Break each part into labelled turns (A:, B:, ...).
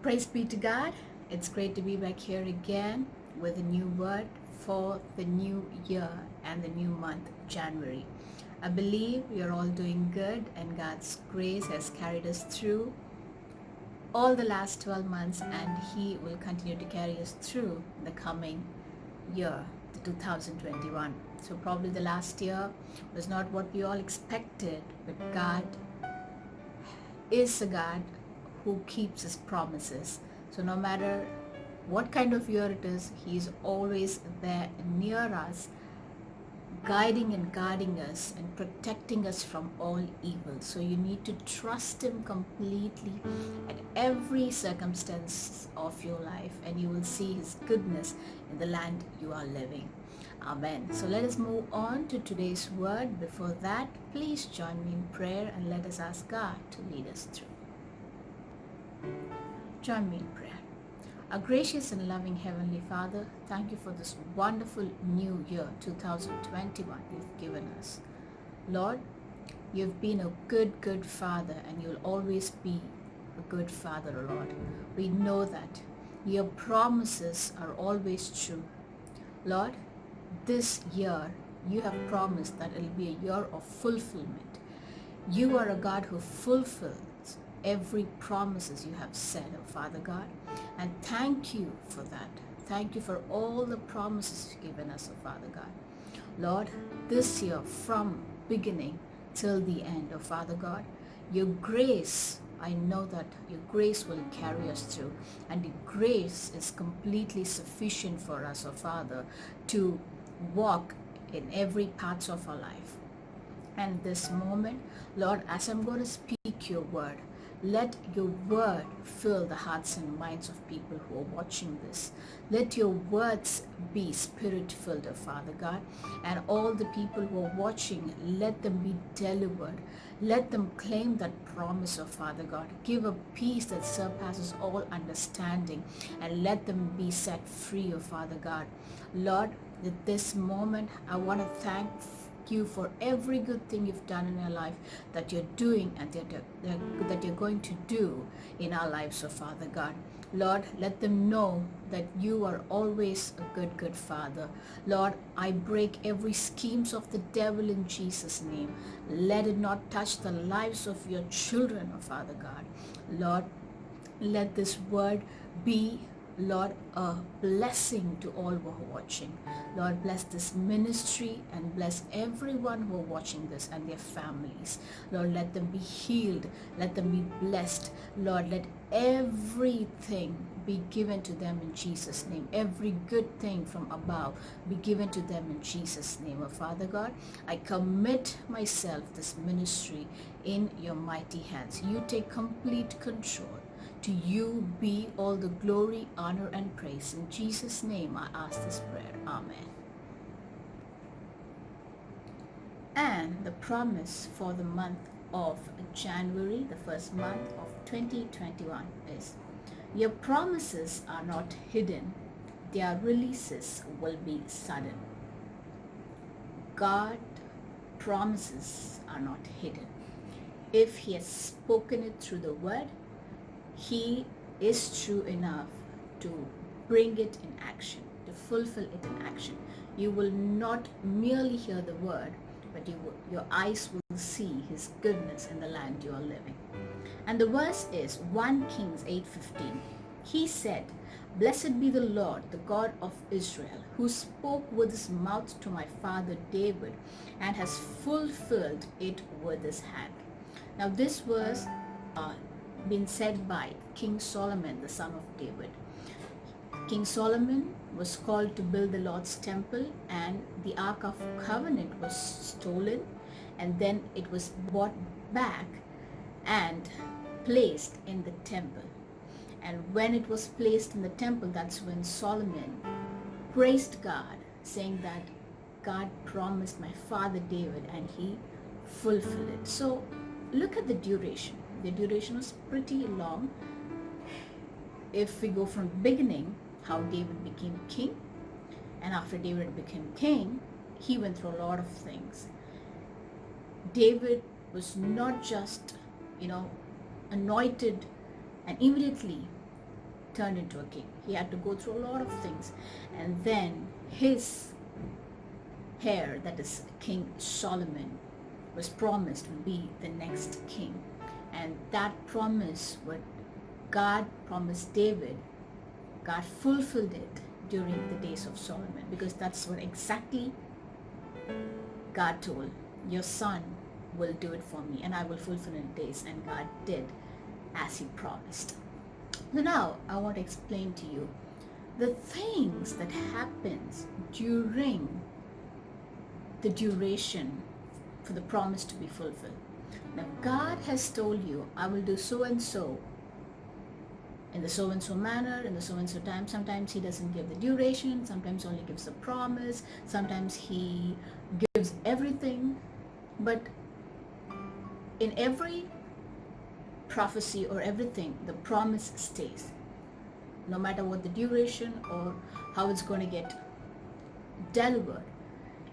A: Praise be to God. It's great to be back here again with a new word for the new year and the new month, January. I believe you're all doing good and God's grace has carried us through all the last 12 months and He will continue to carry us through the coming year, the 2021. So probably the last year was not what we all expected, but God is a God who keeps His promises. So no matter what kind of year it is, He is always there near us, guiding and guarding us and protecting us from all evil. So you need to trust Him completely at every circumstance of your life, and you will see His goodness in the land you are living. Amen. So let us move on to today's word. Before that, please join me in prayer and let us ask God to lead us through. Join me in prayer. Our gracious and loving Heavenly Father, thank you for this wonderful new year, 2021, you've given us. Lord, you've been a good Father, and you'll always be a good Father, Lord. We know that your promises are always true. Lord, this year you have promised that it'll be a year of fulfillment. You are a God who fulfills every promises you have said, oh Father God, and thank you for that. Thank you for all the promises you've given us, oh Father God. Lord, this year from beginning till the end, oh Father God, your grace, I know that your grace will carry us through, and the grace is completely sufficient for us, oh Father, to walk in every part of our life. And this moment, Lord, as I'm going to speak your word, let your word fill the hearts and minds of people who are watching this. Let your words be spirit-filled, oh Father God, and all the people who are watching, let them be delivered. Let them claim that promise, oh Father God. Give a peace that surpasses all understanding, and let them be set free, oh Father God. Lord, at this moment, I want to thank you for every good thing you've done in your life, that you're doing and that you're going to do in our lives, oh Father God. Lord, let them know that you are always a good Father. Lord, I break every schemes of the devil in Jesus' name. Let it not touch the lives of your children, oh Father God. Lord, let this word be, Lord, a blessing to all who are watching. Lord, bless this ministry and bless everyone who are watching this and their families. Lord, let them be healed. Let them be blessed. Lord, let everything be given to them in Jesus' name. Every good thing from above be given to them in Jesus' name. Oh Father God, I commit myself, this ministry, in your mighty hands. You take complete control. To you be all the glory, honor, and praise. In Jesus' name I ask this prayer. Amen. And the promise for the month of January, the first month of 2021, is your promises are not hidden. Their releases will be sudden. God promises are not hidden. If He has spoken it through the word, He is true enough to bring it in action, to fulfill it in action. You will not merely hear the word, but your eyes will see His goodness in the land you are living. And the verse is 1 Kings 8:15. He said, "Blessed be the Lord, the God of Israel, who spoke with His mouth to my father David and has fulfilled it with His hand." Now this verse been said by King Solomon, the son of David. King Solomon was called to build the Lord's temple, and the Ark of Covenant was stolen, and then it was brought back and placed in the temple. And when it was placed in the temple, that's when Solomon praised God, saying that God promised my father David and he fulfilled it. So look at the duration. The duration was pretty long. If we go from the beginning, how David became king, and after David became king, he went through a lot of things. David was not just, anointed and immediately turned into a king. He had to go through a lot of things. And then his heir, that is King Solomon, was promised to be the next king. And that promise, what God promised David, God fulfilled it during the days of Solomon, because that's what exactly God told, your son will do it for me and I will fulfill in days. And God did as he promised. So now I want to explain to you the things that happens during the duration for the promise to be fulfilled. Now God has told you, I will do so and so in the so and so manner, in the so and so time. Sometimes he doesn't give the duration, sometimes only gives a promise, sometimes he gives everything. But in every prophecy or everything, the promise stays. No matter what the duration or how it's going to get delivered,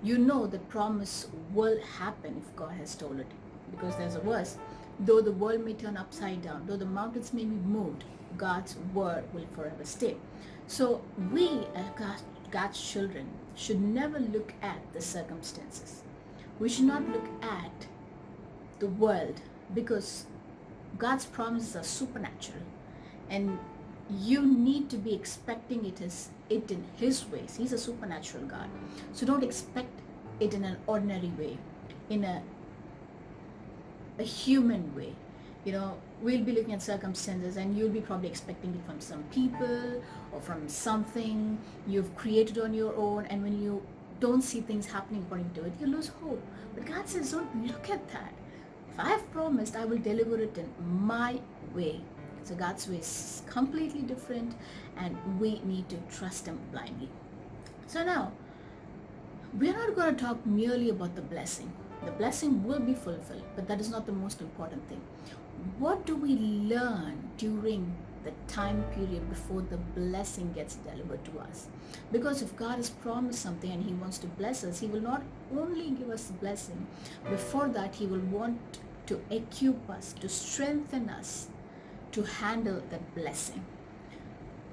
A: you know the promise will happen if God has told it. Because there's a verse, though the world may turn upside down, though the mountains may be moved, God's word will forever stay. So we as God's children should never look at the circumstances. We should not look at the world, because God's promises are supernatural, and you need to be expecting it in his ways. He's a supernatural God. So don't expect it in an ordinary way, in a human way. We'll be looking at circumstances and you'll be probably expecting it from some people or from something you've created on your own, and when you don't see things happening according to it, you lose hope. But God says, don't look at that. If I have promised, I will deliver it in my way. So God's way is completely different, and we need to trust him blindly. So now, we're not going to talk merely about the blessing. The blessing will be fulfilled, but that is not the most important thing. What do we learn during the time period before the blessing gets delivered to us? Because if God has promised something and he wants to bless us, he will not only give us the blessing. Before that, he will want to equip us, to strengthen us to handle that blessing.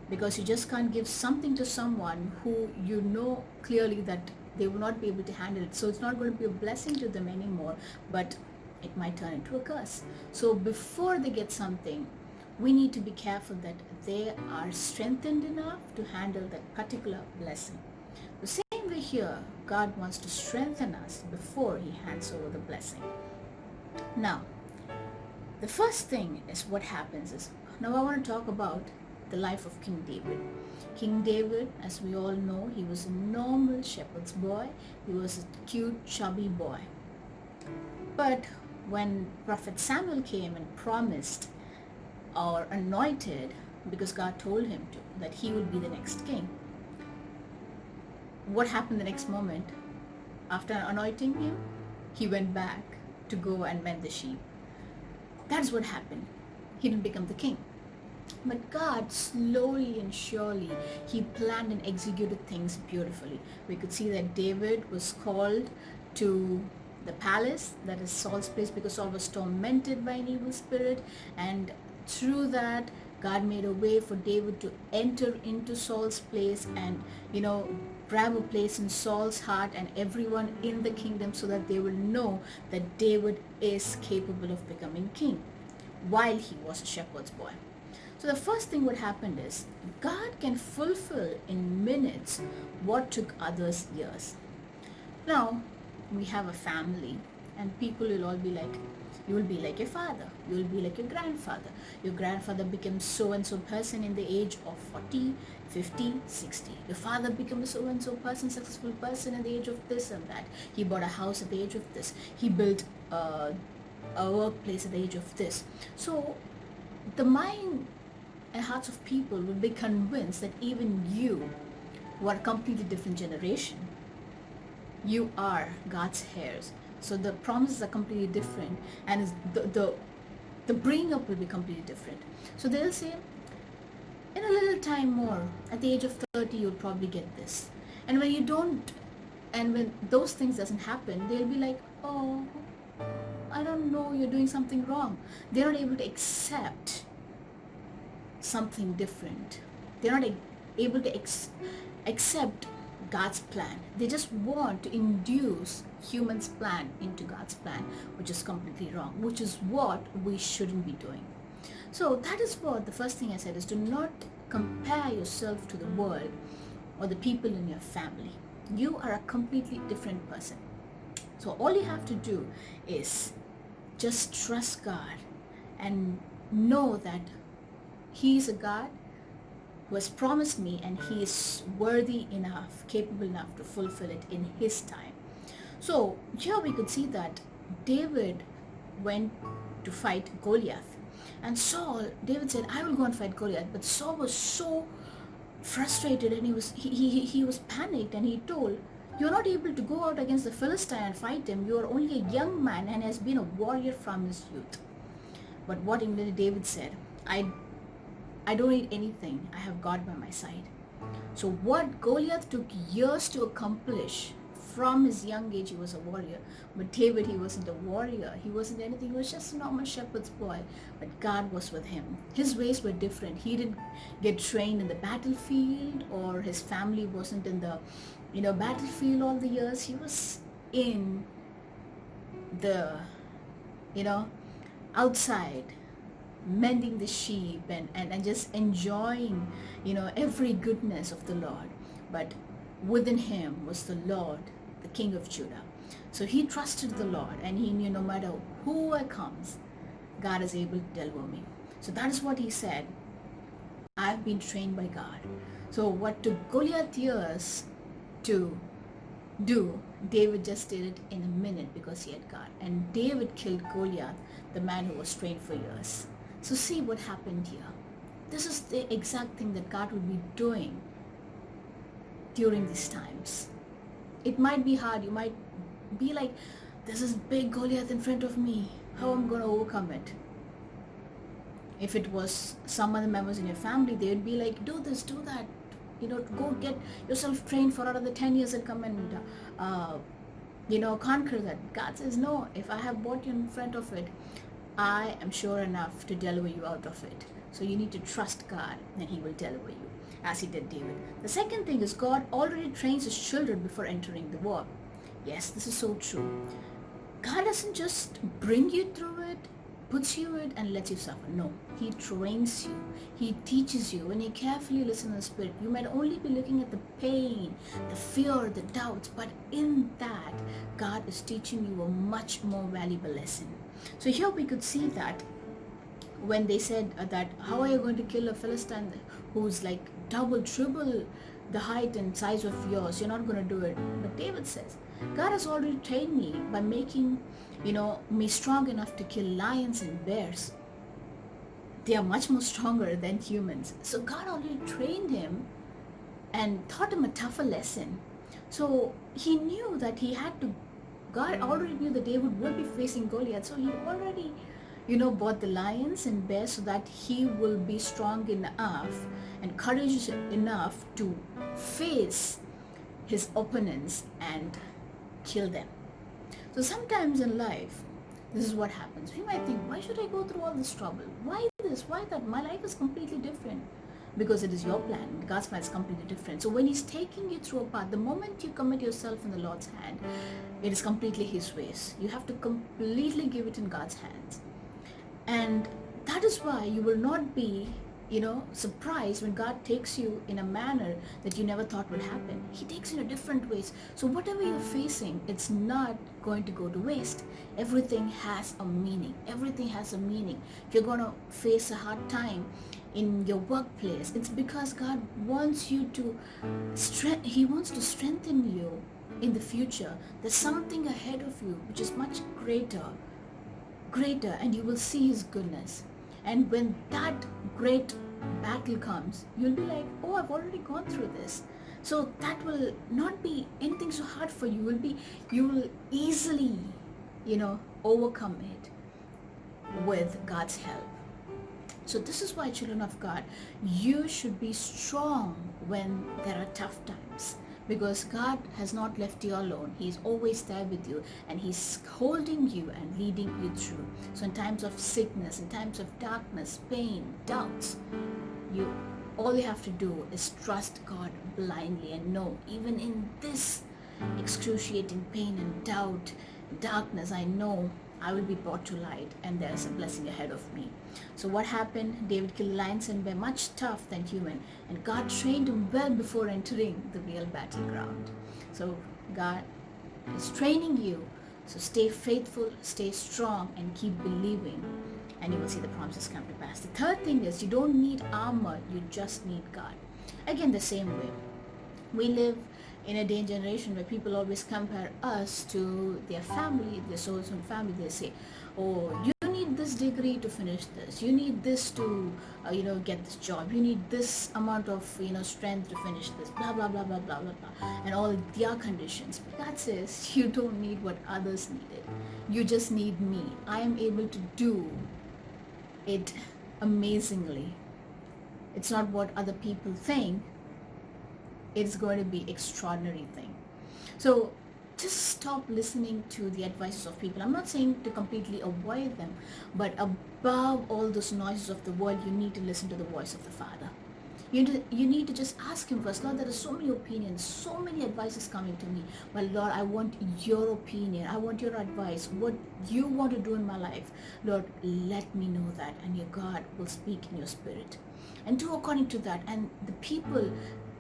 A: Because you just can't give something to someone who you know clearly that they will not be able to handle it. So it's not going to be a blessing to them anymore, but it might turn into a curse. So before they get something, we need to be careful that they are strengthened enough to handle that particular blessing. The same way here, God wants to strengthen us before he hands over the blessing. Now, the first thing is what happens is, now I want to talk about the life of King David. King David, as we all know, he was a normal shepherd's boy. He was a cute, chubby boy. But when Prophet Samuel came and promised or anointed, because God told him to, that he would be the next king, what happened the next moment? After anointing him, he went back to go and mend the sheep. That's what happened. He didn't become the king. But God, slowly and surely, he planned and executed things beautifully. We could see that David was called to the palace, that is Saul's place, because Saul was tormented by an evil spirit, and through that God made a way for David to enter into Saul's place and grab a place in Saul's heart and everyone in the kingdom, so that they will know that David is capable of becoming king while he was a shepherd's boy. So the first thing what happened is, God can fulfill in minutes what took others years. Now we have a family, and people will all be like, you will be like your father, you will be like your grandfather. Your grandfather became so and so person in the age of 40, 50, 60. Your father became a so and so person, successful person in the age of this and that. He bought a house at the age of this. He built a workplace at the age of this. So the mind and hearts of people will be convinced that even you, who are a completely different generation, you are God's heirs. So the promises are completely different, and the bringing up will be completely different. So they'll say, in a little time more, at the age of 30, you'll probably get this. And when you don't, and when those things doesn't happen, they'll be like, oh, I don't know, you're doing something wrong. They're not able to accept something different. They're not able to accept God's plan. They just want to induce humans' plan into God's plan, which is completely wrong, which is what we shouldn't be doing. So that is what the first thing I said is, do not compare yourself to the world or the people in your family. You are a completely different person. So all you have to do is just trust God and know that He is a God who has promised me, and He is worthy enough, capable enough to fulfill it in His time. So here we could see that David went to fight Goliath, and David said, I will go and fight Goliath. But Saul was so frustrated, and he was panicked, and he told, you're not able to go out against the Philistine and fight him. You are only a young man and has been a warrior from his youth. But what immediately David said, I don't need anything. I have God by my side. So what Goliath took years to accomplish, from his young age he was a warrior. But David, he wasn't a warrior. He wasn't anything. He was just a normal shepherd's boy. But God was with him. His ways were different. He didn't get trained in the battlefield, or his family wasn't in the battlefield all the years. He was in the outside, mending the sheep and just enjoying every goodness of the Lord. But within him was the Lord, the King of Judah. So he trusted the Lord, and he knew no matter who comes, God is able to deliver me. So that is what he said, I've been trained by God. So what took Goliath years to do, David just did it in a minute because he had God. And David killed Goliath, the man who was trained for years. So see what happened here. This is the exact thing that God would be doing during these times. It might be hard. You might be like, there's this big Goliath in front of me. How am I going to overcome it? If it was some other members in your family, they would be like, do this, do that. Go get yourself trained for another 10 years and come and, conquer that. God says, no, if I have brought you in front of it, I am sure enough to deliver you out of it. So you need to trust God, and He will deliver you, as He did David. The second thing is, God already trains His children before entering the war. Yes, this is so true. God doesn't just bring you through it, puts you in and lets you suffer. No, He trains you. He teaches you. When you carefully listen to the Spirit, you might only be looking at the pain, the fear, the doubts, but in that, God is teaching you a much more valuable lesson. So here we could see that when they said that, how are you going to kill a Philistine who's like double, triple the height and size of yours? You're not going to do it. But David says, God has already trained me by making me strong enough to kill lions and bears. They are much more stronger than humans. So God already trained him and taught him a tougher lesson. So he knew that God already knew that David would be facing Goliath. So he already, bought the lions and bears so that he will be strong enough and courageous enough to face his opponents and kill them. So sometimes in life, this is what happens. We might think, why should I go through all this trouble? Why this? Why that? My life is completely different. Because it is your plan. God's plan is completely different. So when He's taking you through a path, the moment you commit yourself in the Lord's hand, it is completely His ways. You have to completely give it in God's hands. And that is why you will not be surprised when God takes you in a manner that you never thought would happen. He takes you in different ways. So whatever you're facing, it's not going to go to waste. Everything has a meaning. Everything has a meaning. If you're going to face a hard time in your workplace, it's because God wants you to He wants to strengthen you in the future. There's something ahead of you which is much greater, and you will see His goodness. And when that great battle comes, you'll be like, oh, I've already gone through this. So that will not be anything so hard for you. You will easily, overcome it with God's help. So this is why, children of God, you should be strong when there are tough times. Because God has not left you alone. He's always there with you, and He's holding you and leading you through. So in times of sickness, in times of darkness, pain, doubts, You all you have to do is trust God blindly and know, even in this excruciating pain and doubt, darkness, I know I will be brought to light and there's a blessing ahead of me. So what happened? David killed lions and bear, much tougher than human, and God trained him well before entering the real battleground. So God is training you. So stay faithful, stay strong, and keep believing, and you will see the promises come to pass. The third thing is, you don't need armor, you just need God. Again, the same way. We live in a day and generation where people always compare us to their family, their so-and-so family. They say, oh, you need this degree to finish this. You need this to, get this job. You need this amount of, strength to finish this. Blah, blah, blah, blah, blah, blah, blah. And all their conditions. But God says, you don't need what others needed. You just need me. I am able to do it amazingly. It's not what other people think. It's going to be extraordinary thing. So just stop listening to the advices of people. I'm not saying to completely avoid them, but above all those noises of the world, you need to listen to the voice of the Father. You need to just ask him first, Lord, there are so many opinions, so many advices coming to me. But Lord, I want your opinion. I want your advice. What you want to do in my life, Lord, let me know that. And your God will speak in your spirit. And do according to that. And the people,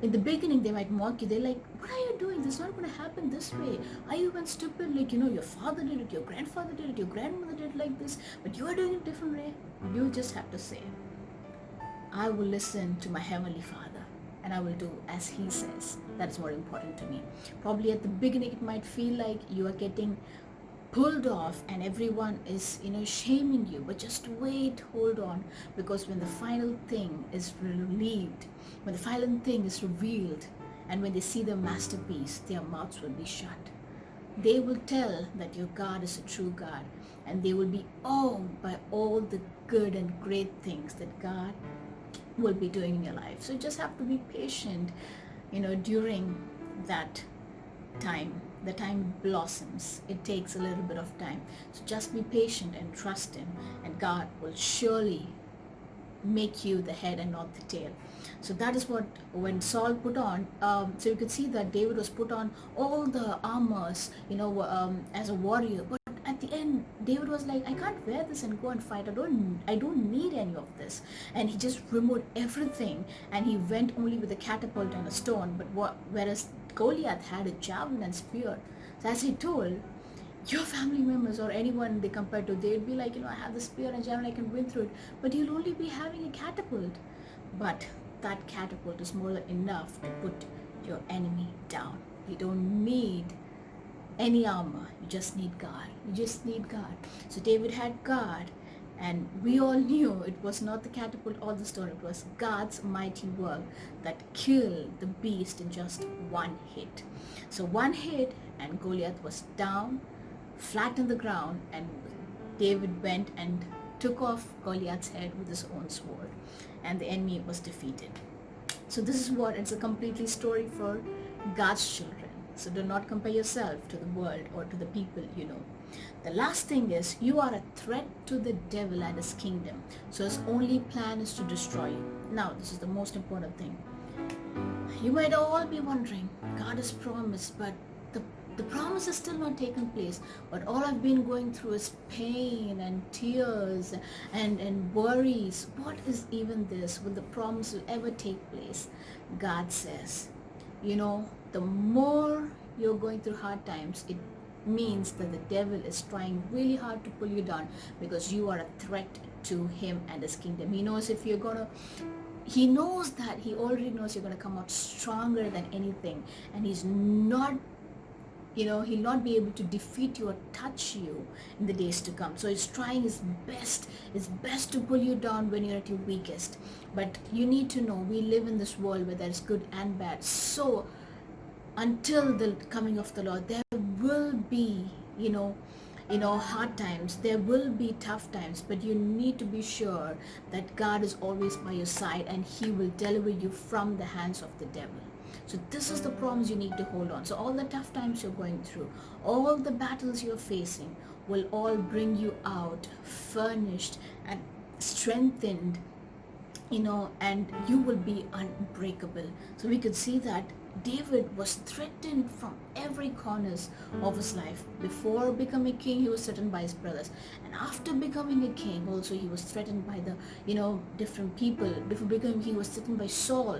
A: in the beginning, they might mock you. They're like, what are you doing? This is not going to happen this way. Are you even stupid? Like, your father did it, your grandfather did it, your grandmother did it like this, but you are doing it different way. You just have to say, I will listen to my Heavenly Father and I will do as He says. That is more important to me. Probably at the beginning, it might feel like you are getting pulled off and everyone is, shaming you. But just wait, hold on. Because when the final thing is relieved, when the final thing is revealed, and when they see the masterpiece, their mouths will be shut. They will tell that your God is a true God. And they will be awed by all the good and great things that God will be doing in your life. So you just have to be patient, during that time. The time blossoms. It takes a little bit of time. So just be patient and trust Him, and God will surely make you the head and not the tail. So that is what when Saul put on, so you could see that David was put on all the armors, as a warrior. But at the end, David was like, I can't wear this and go and fight. I don't need any of this. And he just removed everything, and he went only with a catapult and a stone. But whereas Goliath had a javelin and spear. So as he told, your family members or anyone they compare to, they'd be like, I have the spear and javelin, I can win through it. But you'll only be having a catapult. But that catapult is more than enough to put your enemy down. You don't need any armor. You just need God. You just need God. So David had God, and we all knew it was not the catapult or the stone. It was God's mighty work that killed the beast in just one hit. So one hit and Goliath was down, flat on the ground, and David went and took off Goliath's head with his own sword, and the enemy was defeated. So this is what, it's a completely story for God's children. So do not compare yourself to the world or to the people you know. The last thing is, you are a threat to the devil and his kingdom. So his only plan is to destroy you. Now, this is the most important thing. You might all be wondering, God has promised, but the promise is still not taken place. But all I've been going through is pain and tears and worries. What is even this? Will the promise will ever take place? God says, the more you're going through hard times, it means that the devil is trying really hard to pull you down, because you are a threat to him and his kingdom. He knows he knows that he already knows you're going to come out stronger than anything, and he's not, he'll not be able to defeat you or touch you in the days to come. So he's trying his best to pull you down when you're at your weakest. But you need to know, we live in this world where there's good and bad. So until the coming of the Lord, there will be, hard times, there will be tough times, but you need to be sure that God is always by your side, and He will deliver you from the hands of the devil. So this is the promise you need to hold on. So all the tough times you're going through, all the battles you're facing, will all bring you out furnished and strengthened, and you will be unbreakable. So we could see that David was threatened from every corners of his life. Before becoming king, he was threatened by his brothers, and after becoming a king, also he was threatened by the different people. Before becoming, he was threatened by Saul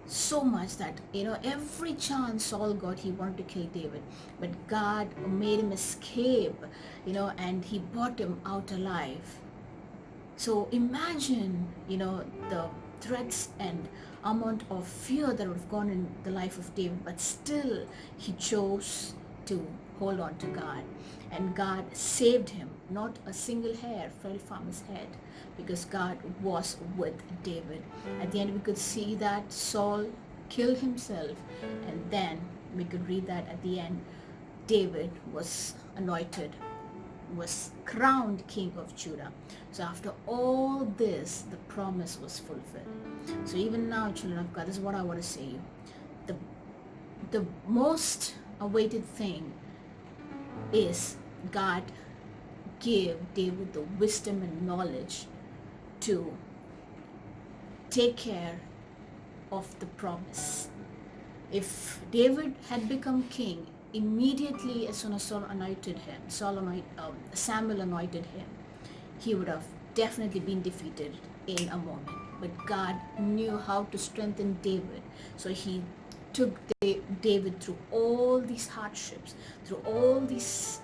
A: so much that every chance Saul got, he wanted to kill David, but God made him escape, and he brought him out alive. So imagine, the threats and amount of fear that would have gone in the life of David, but still he chose to hold on to God, and God saved him. Not a single hair fell from his head, because God was with David. At the end, we could see that Saul killed himself, and then we could read that at the end, David was anointed, was crowned king of Judah. So after all this, the promise was fulfilled. So even now, children of God, this is what I want to say you. The most awaited thing is God gave David the wisdom and knowledge to take care of the promise. If David had become king, immediately as soon as Samuel anointed him, he would have definitely been defeated in a moment. But God knew how to strengthen David, so he took David through all these hardships, through all these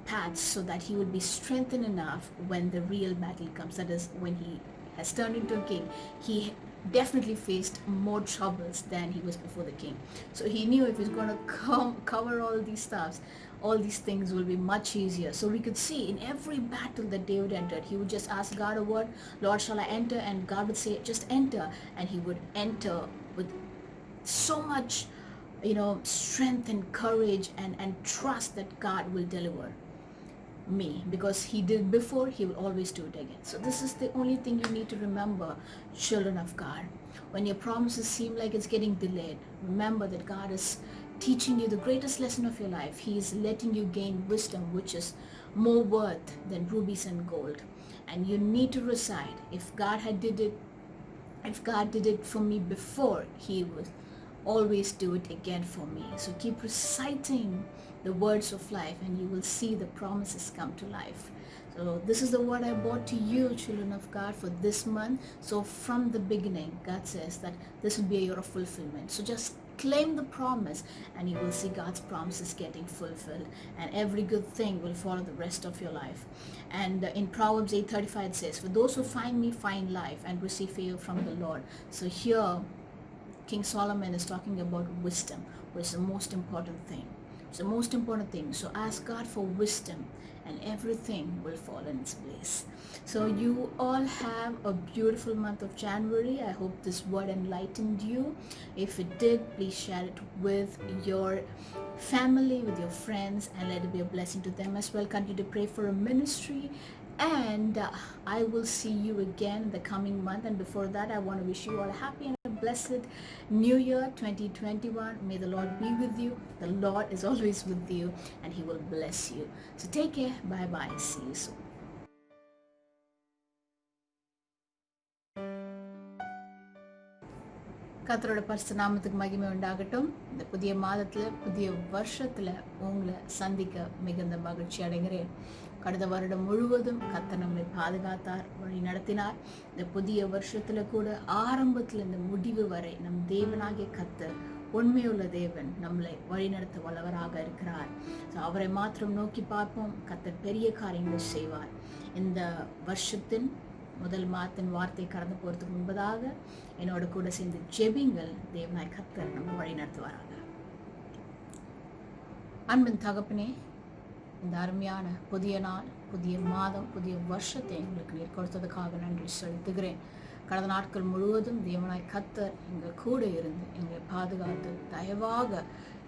A: paths, so that he would be strengthened enough when the real battle comes. That is, when he has turned into a king, he definitely faced more troubles than he was before the king. So he knew if he's going to cover all these stuffs, all these things will be much easier. So we could see in every battle that David entered, he would just ask God a word, Lord, shall I enter? And God would say, just enter. And he would enter with so much strength and courage and trust that God will deliver me, because he did before, he will always do it again. So this is the only thing you need to remember, children of God. When your promises seem like it's getting delayed, remember that God is teaching you the greatest lesson of your life. He is letting you gain wisdom, which is more worth than rubies and gold. And you need to recite, if God did it for me before, he will always do it again for me. So keep reciting the words of life, and you will see the promises come to life. So this is the word I brought to you, children of God, for this month. So from the beginning, God says that this will be a year of fulfillment. So just claim the promise, and you will see God's promises getting fulfilled, and every good thing will follow the rest of your life. And in Proverbs 8:35 it says, for those who find me find life and receive favor from the Lord. So here King Solomon is talking about wisdom, which is the most important thing. It's the most important thing. So ask God for wisdom, and everything will fall in its place. So you all have a beautiful month of January. I hope this word enlightened you. If it did, please share it with your family, with your friends, and let it be a blessing to them as well. Continue to pray for a ministry, and I will see you again in the coming month. And before that, I want to wish you all a happy and a blessed New Year 2021. May the Lord be with you. The Lord is always with you, and he will bless you. So take care. Bye bye. See you soon. கர்த்தரோட பரிசுத்த நாமத்துக்கு மகிமை உண்டாகட்டும். இந்த புதிய மாதத்தில், புதிய வருஷத்தில் உங்களை சந்திக்க மிகுந்த மகிழ்ச்சி அடைகிறேன். கடந்த வருடம் முழுவதும் கர்த்தர் நம்மை பாதுகாத்தார், வழி நடத்தினார். இந்த புதிய வருஷத்தில் கூட ஆரம்பத்தில் இந்த முடிவு வரை நம் தேவனாகிய கர்த்தர், உண்மையுள்ள தேவன், நம்மளை வழிநடத்த வல்லவராக இருக்கிறார். அவரை மாத்திரம் நோக்கி பார்ப்போம். கர்த்தர் பெரிய காரியங்களை செய்வார். இந்த வருஷத்தின் முதல் மாதத்தின் வார்த்தை கடந்து போகிறதுக்கு முன்பதாக என்னோட கூட சேர்ந்து ஜெபிங்கள். தேவனாய் கர்த்தர் நம்ம வழி நடத்துவாராக. அன்பின் தகப்பனே, இந்த அருமையான புதிய நாள், புதிய மாதம், புதிய வருஷத்தை எங்களுக்கு நீர் கொடுத்ததுக்காக நன்றி செலுத்துகிறேன். கடந்த நாட்கள் முழுவதும் தேவனாய் கர்த்தர் எங்கள் கூட இருந்து எங்களை பாதுகாத்து தயவாக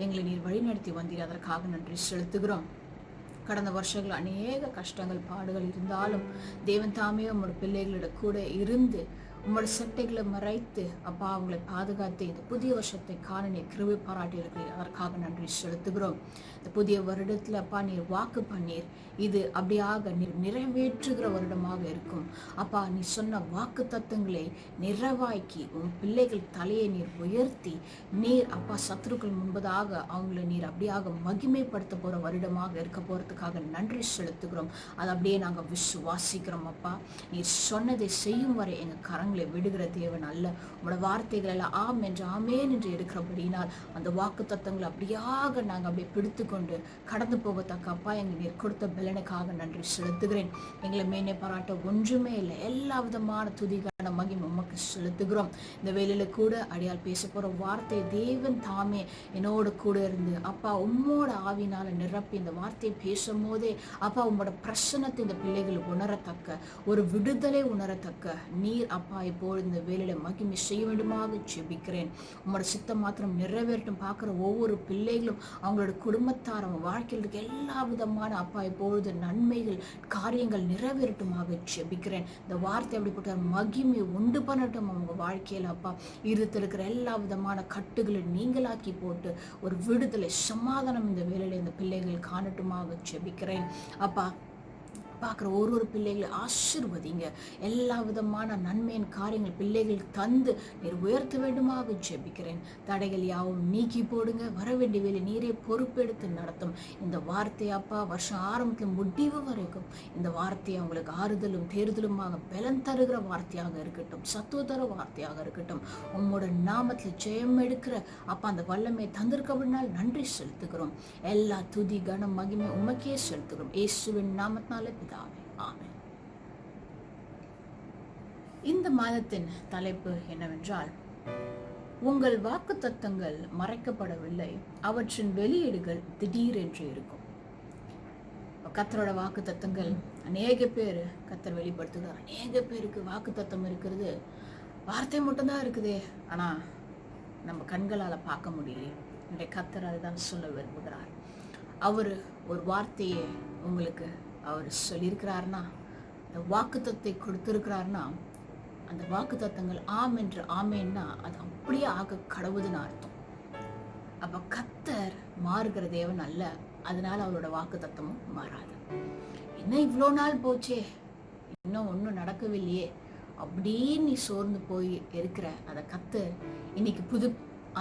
A: எங்களை நீர் வழிநடத்தி வந்தீர். அதற்காக நன்றி செலுத்துகிறோம். கடந்த வருஷங்கள் அநேக கஷ்டங்கள், பாடுகள் இருந்தாலும் தேவன் தாமே உங்களோட பிள்ளைகளோட கூட இருந்து உங்களோட சட்டைகளை மறைத்து அப்பா அவங்களை பாதுகாத்து இந்த புதிய வருஷத்தை காண நீர் கிருபை பாராட்டி இருக்கிறீர். அதற்காக நன்றி செலுத்துகிறோம். இந்த புதிய வருடத்துல அப்பா நீர் வாக்கு பண்ணீர், இது அப்படியாக நீர் நிறைவேற்றுகிற வருடமாக இருக்கும். அப்பா நீ சொன்ன வாக்கு தத்துவங்களை நிறைவாக்கி உன் பிள்ளைகள் தலையை நீர் உயர்த்தி நீர் அப்பா சத்துருக்கள் முன்பதாக அவங்களை நீர் அப்படியாக மகிமைப்படுத்த போற வருடமாக இருக்க போறதுக்காக நன்றி செலுத்துகிறோம். அதை அப்படியே நாங்கள் விசுவாசிக்கிறோம். அப்பா நீர் சொன்னதை செய்யும் வரை எங்க கரங்களை விடுகிற தேவன் அல்ல. உங்களோட வார்த்தைகள் எல்லாம் ஆம் என்று ஆமேன் என்று இருக்கிறபடினால் அந்த வாக்கு தத்தங்களை அப்படியாக நாங்கள் அப்படியே பிடித்து கொண்டு கடந்து போகத்தக்க அப்பா எங்க நீர் கொடுத்த பலனுக்காக நன்றி செலுத்துகிறேன். எங்களை மேனே பாராட்ட ஒன்றுமே இல்லை. எல்லா விதமான துதிகான மகிமை உமக்கு செலுத்துகிறோம். இந்த வேலையில கூட அடியால் பேச போற வார்த்தை தேவன் தாமே என்னோட கூட இருந்து அப்பா உம்மோட ஆவினால நிரப்பி இந்த வார்த்தையை பேசும் போதே அப்பா உங்களோட பிரசன்னத்தை இந்த பிள்ளைகள் உணரத்தக்க ஒரு விடுதலை உணரத்தக்க நீர் அப்பா இப்போது இந்த வேலையில மகிமை செய்ய வேண்டுமாக ஜெபிக்கிறேன். உங்களோட சித்தம் மாத்திரம் நிறைவேறட்டும். பார்க்குற ஒவ்வொரு பிள்ளைகளும் அவங்களோட குடும்பத்தார் அவங்க வாழ்க்கையில் இருக்க எல்லா விதமான அப்பா இப்பொழுது நன்மைகள் காரியங்கள் நிறைவேறட்டுமாக ஜெபிக்கிறேன். இந்த வார்த்தை அப்படிப்பட்ட மகிமை உண்டு பண்ணட்டும் அவங்க வாழ்க்கையில். அப்பா இருத்தில் இருக்கிற எல்லா விதமான கட்டுகளை நீங்களாக்கி போட்டு ஒரு விடுதலை சமாதானம் இந்த வேலையில இந்த பிள்ளைகள் காணட்டுமாக ஜெபிக்கிறேன். அப்பா பார்க்குற ஒரு பிள்ளைகளை ஆசீர்வதிங்க. எல்லா விதமான நன்மையின் காரியங்கள் பிள்ளைகள் தந்து நீர் உயர்த்த வேண்டுமாக ஜெபிக்கிறேன். தடைகள் யாவும் நீக்கி போடுங்க. வர வேண்டிய வேலை நீரே பொறுப்பெடுத்து நடத்தும். இந்த வார்த்தை அப்பா வருஷம் ஆரம்பத்தில் முடிவு வரைக்கும் இந்த வார்த்தையை அவங்களுக்கு ஆறுதலும் தேர்தலுமாக பலன் தருகிற வார்த்தையாக இருக்கட்டும், சத்துவ தர வார்த்தையாக இருக்கட்டும். உங்களோட நாமத்தில் ஜெயம் எடுக்கிற அப்பா அந்த வல்லமை தந்திருக்கவினால் நன்றி செலுத்துகிறோம். எல்லா துதி கனம் மகிமை உமக்கே செலுத்துகிறோம். இயேசுவின் நாமத்தினால ஆமென். இந்த மாதத்தின் தலைப்பு என்னவென்றால், உங்கள் வாக்குத்தத்தங்கள் மறைக்கப்படவில்லை, அவற்றின் வெளியீடுகள் திடீரென்று இருக்கும். கர்த்தரோட வாக்குத்தத்தங்கள் அநேக பேர் கர்த்தர் வெளிப்படுத்துகிறார். அநேக பேருக்கு வாக்குத்தத்தம் இருக்கிறது, வார்த்தை மட்டும்தான் இருக்குதே, ஆனா நம்ம கண்களால பார்க்க முடியல. இன்றைய கர்த்தர் அதுதான் சொல்ல விரும்புகிறார். அவர் ஒரு வார்த்தையை உங்களுக்கு அவர் சொல்லியிருக்கிறார்னா, அந்த வாக்குத்தத்தை கொடுத்திருக்கிறார்னா, அந்த வாக்குத்தத்தங்கள் ஆம் என்று ஆமேன்னா அது அப்படியே ஆக கடவுதுன்னு அர்த்தம். அப்ப கர்த்தர் மாறுகிற தேவன் அல்ல, அதனால அவரோட வாக்குத்தத்தமும் மாறாது. என்ன இவ்வளோ நாள் போச்சே, இன்னும் ஒன்றும் நடக்கவில்லையே அப்படின்னு நீ சோர்ந்து போய் இருக்கிற அந்த கர்த்தர் இன்னைக்கு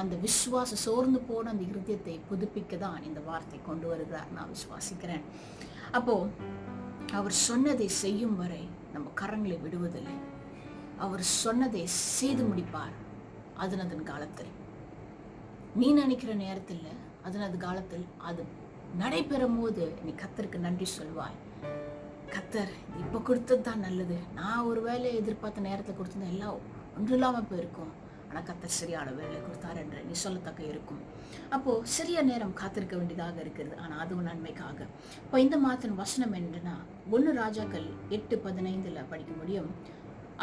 A: அந்த விசுவாச சோர்ந்து போன அந்த இருதயத்தை புதுப்பிக்க தான் இந்த வார்த்தை கொண்டு வருகிறார். நான் விசுவாசிக்கிறேன். அப்போ அவர் சொன்னதை செய்யும் வரை நம்ம கரங்களை விடுவதில்லை. அவர் சொன்னதை செய்து முடிப்பார். அதனதன் காலத்தில், நீ நினைக்கிற நேரத்தில் அதனது காலத்தில் அது நடைபெறும் போது நீ கர்த்தருக்கு நன்றி சொல்வாய். கர்த்தர் இப்ப கொடுத்தது தான் நல்லது, நான் ஒரு வேலை எதிர்பார்த்த நேரத்தை கொடுத்தது எல்லாம் ஒன்றும் இல்லாம போயிருக்கும், ஆனால் கர்த்தர் சரியான வேலை கொடுத்தார் என்று நீ சொல்லத்தக்க இருக்கும். அப்போ சிறிய நேரம் காத்திருக்க வேண்டியதாக இருக்கிறது, ஆனால் அதுவும் நன்மைக்காக. இப்போ இந்த மாதத்தின் வசனம் என்னன்னா, 1 ராஜாக்கள் 8:15 படிக்க முடியும்.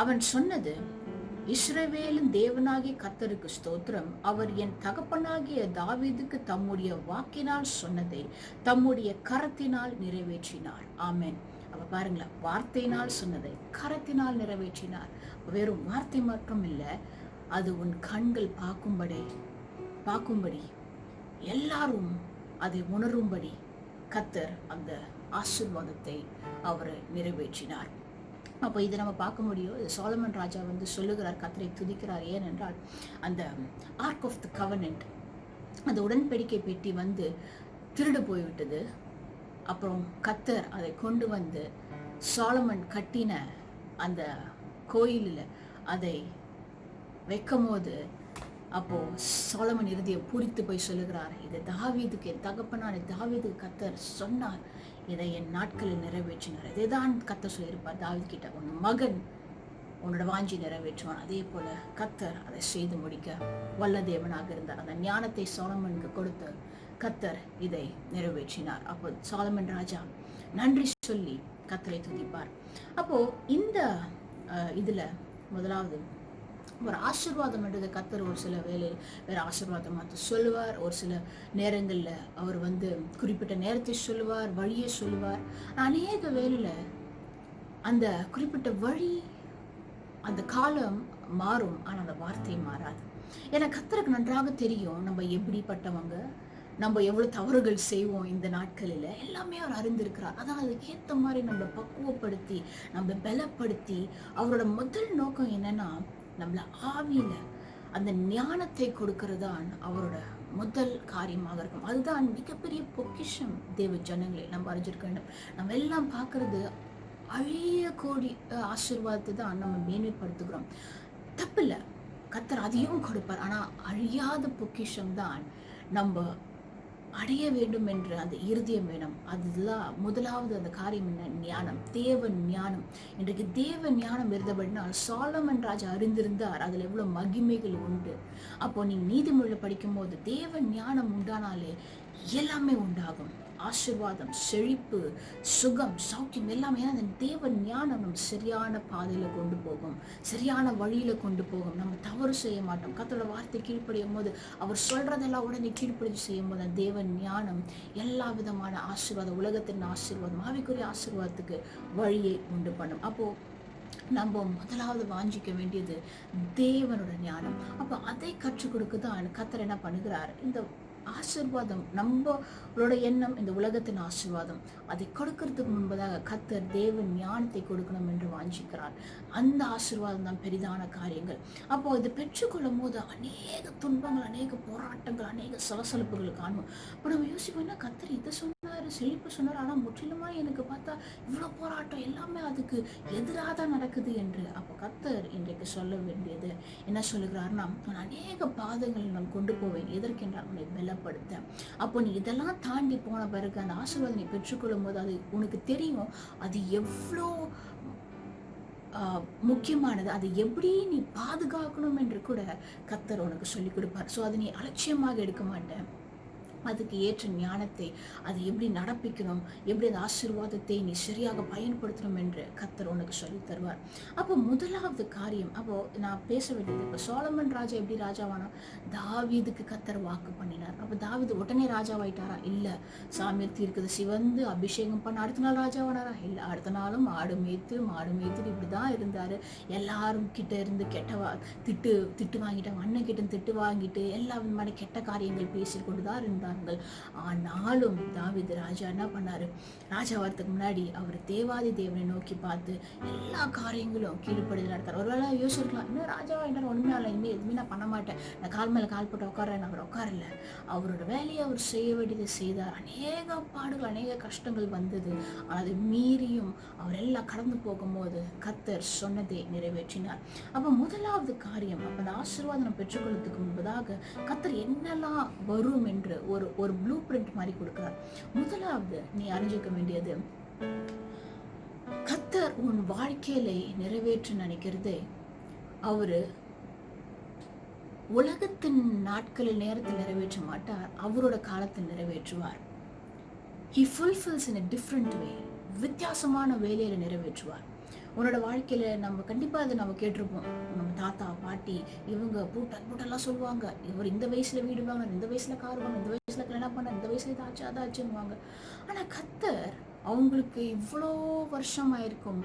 A: அவன் சொன்னது, இஸ்ரவேலின் தேவனாகிய கர்த்தருக்கு ஸ்தோத்திரம், அவர் என் தகப்பனாகிய தாவீதுக்கு தம்முடைய வாக்கினால் சொன்னதை தம்முடைய கரத்தினால் நிறைவேற்றினார். ஆமென். அப்ப பாருங்களேன், வார்த்தையினால் சொன்னதை கரத்தினால் நிறைவேற்றினார். வெறும் வார்த்தை மட்டும் இல்லை, அது உன் கண்கள் பார்க்கும்படி எல்லாரும் அதை உணரும்படி கர்த்தர் அந்த ஆசீர்வாதத்தை அவர் நிறைவேற்றினார். அப்போ இதை நம்ம பார்க்க முடியும். சாலமன் ராஜா சொல்லுகிறார், கர்த்தரை துதிக்கிறார். ஏனென்றால் அந்த ஆர்க் ஆஃப் த கவனன்ட், அந்த உடன்படிக்கை பெட்டி திருடு போய்விட்டது. அப்புறம் கர்த்தர் அதை கொண்டு சாலமன் கட்டின அந்த கோயிலில் அதை வைக்கும் போது அப்போ சாலமன் இருதயம் பூரித்து போய் சொல்லுகிறார், இதை தாவீதுக்கு, என் தகப்பனான தாவீதுக்கு கர்த்தர் சொன்னார், இதை என் நாட்களில் நிறைவேற்றினார். இதைதான் கர்த்தர் சொல்லியிருப்பார் தாவீது கிட்ட, உன் மகன் உன்னோட வாஞ்சி நிறைவேற்றுவான். அதே போல கர்த்தர் அதை செய்து முடிக்க வல்ல தேவனாக இருந்தார். அந்த ஞானத்தை சாலமனுக்கு கொடுத்து கர்த்தர் இதை நிறைவேற்றினார். அப்போ சாலமன் ராஜா நன்றி சொல்லி கர்த்தரை துதிப்பார். அப்போ இந்த இதுல முதலாவது ஒரு ஆசீர்வாதம் என்றது கர்த்தர் ஒரு சில வேலையில் வேறு ஆசீர்வாதமாக சொல்லுவார். ஒரு சில நேரங்களில் அவர் குறிப்பிட்ட நேரத்தை சொல்லுவார், வழியை சொல்லுவார். அநேக வேலையில் அந்த குறிப்பிட்ட வழி, அந்த காலம் மாறும், ஆனால் அந்த வார்த்தை மாறாது. ஏன்னா கர்த்தருக்கு நன்றாக தெரியும் நம்ம எப்படிப்பட்டவங்க, நம்ம எவ்வளவு தவறுகள் செய்வோம் இந்த நாட்களில், எல்லாமே அவர் அறிந்திருக்கிறார். அதான் அதுக்கு ஏற்ற மாதிரி நம்ம பக்குவப்படுத்தி நம்ம பலப்படுத்தி, அவரோட முதல் நோக்கம் என்னன்னா நம்மள ஆவியில அந்த ஞானத்தை கொடுக்கறதான் அவரோட முதல் காரியமாக இருக்கும். அதுதான் மிகப்பெரிய பொக்கிஷம் தேவ ஜனங்களே நம்ம அறிஞ்சிருக்க வேண்டும். நம்ம எல்லாம் பார்க்கறது அழிய கோடி ஆசீர்வாதத்தை தான் நம்ம மேன்மைப்படுத்துகிறோம். தப்பில்லை, கர்த்தர் அதையும் கொடுப்பார். ஆனா அழியாத பொக்கிஷம் தான் நம்ம அடைய வேண்டும் என்று அந்த இருதயம் வேணும். அதுதான் முதலாவது அந்த காரியம். என்ன? ஞானம், தேவ ஞானம். இன்றைக்கு தேவ ஞானம் இருந்தபடினால் சாலமன் ராஜா அறிந்திருந்தார் அதுல எவ்வளவு மகிமைகள் உண்டு. அப்போ நீ நீதிமொழியில படிக்கும் போது தேவ ஞானம் உண்டானாலே எல்லாமே உண்டாகும். ஆசீர்வாதம், செழிப்பு, சுகம், சௌக்கியம் எல்லாமே. அந்த தேவ ஞானம் நம்ம சரியான பாதையில கொண்டு போகும், சரியான வழியில கொண்டு போகும். நம்ம தவறு செய்ய மாட்டோம். கர்த்தரோட வார்த்தை கீழ்ப்படியும் போது, அவர் சொல்றதெல்லாம் உடனே கீழ்ப்படிஞ்சு செய்யும் போது அந்த தேவ ஞானம் எல்லா விதமான ஆசீர்வாதம், உலகத்தின் ஆசீர்வாதம், ஆவிக்குரிய ஆசீர்வாதத்துக்கு வழியை உண்டு பண்ணும். அப்போ நம்ம முதலாவது வாஞ்சிக்க வேண்டியது தேவனோட ஞானம். அப்போ அதை கற்றுக் கொடுக்குதான் கர்த்தர் என்ன பண்ணுகிறார். இந்த ஆசீர்வாதம், நம்மளோட எண்ணம் இந்த உலகத்தின் ஆசீர்வாதம், அதை கொடுக்கறதுக்கு முன்பதாக கர்த்தர் தேவ ஞானத்தை கொடுக்கணும் என்று வாஞ்சிக்கிறார். அந்த ஆசீர்வாதம் தான் பெரிதான காரியங்கள். அப்போ இதை பெற்றுக்கொள்ளும் போது அநேக துன்பங்கள், அநேக போராட்டங்கள், அநேக சலசலப்புகள் காணும். இப்போ நம்ம யோசிப்போம்னா கர்த்தர் இதை சொன்னார், செழிப்பு சொன்னார், ஆனால் முற்றிலுமா எனக்கு பார்த்தா இவ்வளோ போராட்டம், எல்லாமே அதுக்கு எதிராக தான் நடக்குது என்று. அப்போ கர்த்தர் இன்றைக்கு சொல்ல வேண்டியது என்ன சொல்லுகிறார்னா, நான் அநேக பாதங்கள் நான் கொண்டு போவேன். எதற்கென்றால் உன்னை பலப்படுத்த. அப்போ நீ இதெல்லாம் தாண்டி போன பிறகு அந்த ஆசீர்வாதம் நீ பெற்றுக்கொள்ளும் போது அது உனக்கு தெரியும் அது எவ்வளோ முக்கியமானது, அதை எப்படி நீ பாதுகாக்கணும் என்று கூட கர்த்தர் உனக்கு சொல்லிக் கொடுப்பார். ஸோ அதை நீ அலட்சியமாக எடுக்க மாட்டேன். அதுக்கு ஏற்ற ஞானத்தை, அதை எப்படி நடப்பிக்கணும், எப்படி அந்த ஆசீர்வாதத்தை நீ சரியாக பயன்படுத்தணும் என்று கர்த்தர் உனக்கு சொல்லி தருவார். அப்போ முதலாவது காரியம், அப்போ நான் பேச வேண்டியது, இப்போ சோலமன் ராஜா எப்படி ராஜாவானா? தாவீதுக்கு கர்த்தர் வாக்கு பண்ணினார். அப்போ தாவீது உடனே ராஜாவாயிட்டாரா? இல்லை. சாமியார் தீர்க்கதரிசி வந்து அபிஷேகம் பண்ண அடுத்த நாள் ராஜாவானாரா? இல்லை. அடுத்த நாளும் மாடு மேய்த்து இப்படி தான் இருந்தார். எல்லாரும் கிட்ட இருந்து திட்டு வாங்கிட்டாங்க. அண்ணன் கிட்ட திட்டு வாங்கிட்டு எல்லா விதமான கெட்ட காரியங்கள் பேசிக்கொண்டு தான் இருந்தார். ஆனாலும் தாவீது ராஜா என்ன பண்ணாரு? ராஜா வரத்துக்கு முன்னாடி அவர் தேவாதி தேவனை நோக்கி பார்த்து எல்லா காரியங்களும் கீழ்ப்படிதல் நடத்தார். ஒருவேளை யோசிச்சிருக்கலாம், இன்னும் ராஜாவா என்ன ஒண்ணுமே இல்லை, இனிமேல் எதுவுமே நான் பண்ண மாட்டேன், நான் கால் மேல கால் போட்டு உட்காரேன். அவர் உட்காரல. அவரோட வேலையை அவர் செய்ய வேண்டியதை செய்தார். அநேக பாடுகள், அநேக கஷ்டங்கள் வந்தது. ஆனால் அதை மீறியும் அவர் எல்லாம் கடந்து போகும்போது கர்த்தர் சொன்னதை நிறைவேற்றினார். அப்ப முதலாவது காரியம், அப்ப அந்த ஆசீர்வாதம் பெற்றுக்கொள்வதற்கு முன்பதாக கர்த்தர் என்னெல்லாம் வரும் என்று ஒரு ப்ளூ பிரிண்ட் மாதிரி கொடுக்கிறார். முதலாவது நீ அறிஞ்சிக்க வேண்டியது, கர்த்தர் உன் வாழ்க்கையில நிறைவேற்ற நினைக்கிறதே அவரு உலகத்தின் நாட்களில் நேரத்தில் நிறைவேற்ற மாட்டார், அவரோட காலத்தில் நிறைவேற்றுவார். He fulfills in a different way. வித்தியாசமான வேலையில நிறைவேற்றுவார். உன்னோட வாழ்க்கையில நம்ம கண்டிப்பா அதை நம்ம கேட்டிருப்போம். நம்ம தாத்தா பாட்டி இவங்க பூட்டெல்லாம் சொல்லுவாங்க, இவர் இந்த வயசுல வீடு வாங்க, இந்த வயசுல கார் வாங்க, இந்த வயசுல கல்யாணம் பண்ண, இந்த வயசுல இதாச்சு அதாச்சுன்னுவாங்க. ஆனா கர்த்தர் அவங்களுக்கு இவ்வளோ வருஷம் ஆயிருக்கும்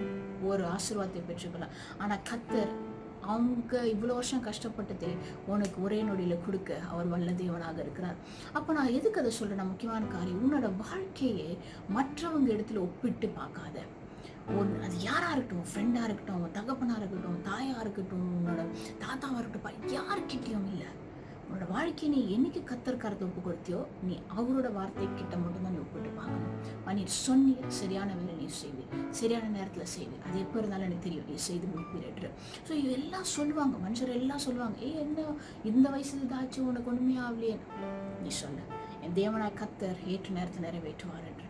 A: ஒரு ஆசீர்வாதத்தை பெற்றுக்கலாம். ஆனா கர்த்தர் அவங்க இவ்வளோ வருஷம் கஷ்டப்பட்டதே உனக்கு ஒரே நொடியில் கொடுக்க அவர் வல்ல தேவனாக இருக்கிறார். அப்போ நான் எதுக்கு அதை சொல்கிறேன்? முக்கியமான காரியம், உன்னோட வாழ்க்கையை மற்றவங்க இடத்துல ஒப்பிட்டு பார்க்காத. அது யாராக இருக்கட்டும், ஃப்ரெண்டாக இருக்கட்டும், உன் தகப்பனாக இருக்கட்டும், தாயாக இருக்கட்டும், உன்னோட தாத்தாவாக இருக்கட்டும், யாருக்கிட்டையும் இல்லை. உன்னோட வாழ்க்கையை நீ என்னைக்கு கர்த்தர் கரத்தை ஒப்பு கொடுத்தியோ நீ அவரோட வார்த்தை கிட்ட மட்டும்தான் நீ ஒப்பிட்டு பார்க்கணும். நீ சொன்னி சரியான வேலை நீ செய்வி, சரியான நேரத்தில் செய்வி, அது எப்போ இருந்தாலும் எனக்கு தெரியும், நீ செய்து முடிப்பீர். ஸோ இதெல்லாம் சொல்லுவாங்க, மனுஷர் எல்லாம் சொல்லுவாங்க, என்ன இந்த வயசுல ஏதாச்சும் உனக்கு ஒன்றுமே ஆகலையே. நீ சொல்ல, என் தேவனாய் கர்த்தர் ஏற்ற நேரத்தை நிறைவேற்றுவார் என்று.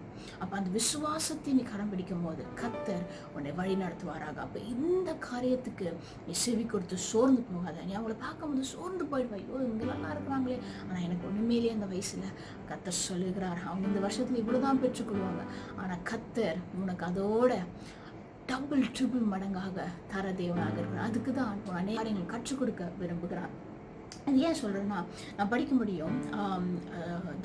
A: அப்போ அந்த விசுவாசத்தை நீ கரம் பிடிக்கும் போது கர்த்தர் உன்னை வழி நடத்துவாராக. அப்போ இந்த காரியத்துக்கு நீ செவி கொடுத்து சோர்ந்து போகாத. நீ அவங்கள பார்க்கும்போது சோர்ந்து போயிடுவா, ஐயோ இவங்க நல்லா இருக்கிறாங்களே, ஆனால் எனக்கு ஒன்றுமேலேயே அந்த வயசுல கர்த்தர் சொல்லுகிறார், அவங்க இந்த வருஷத்துல இவ்வளோதான் பெற்றுக்கொள்வாங்க. ஆனால் கர்த்தர் உனக்கு அதோட டபுள் ட்ரிபிள் மடங்காக தர தேவனாக இருக்கிறார். அதுக்கு தான் அநேக காரியங்கள் கற்றுக் கொடுக்க விரும்புகிறார். அது ஏன் சொல்கிறேன்னா, நான் படிக்க முடியும்.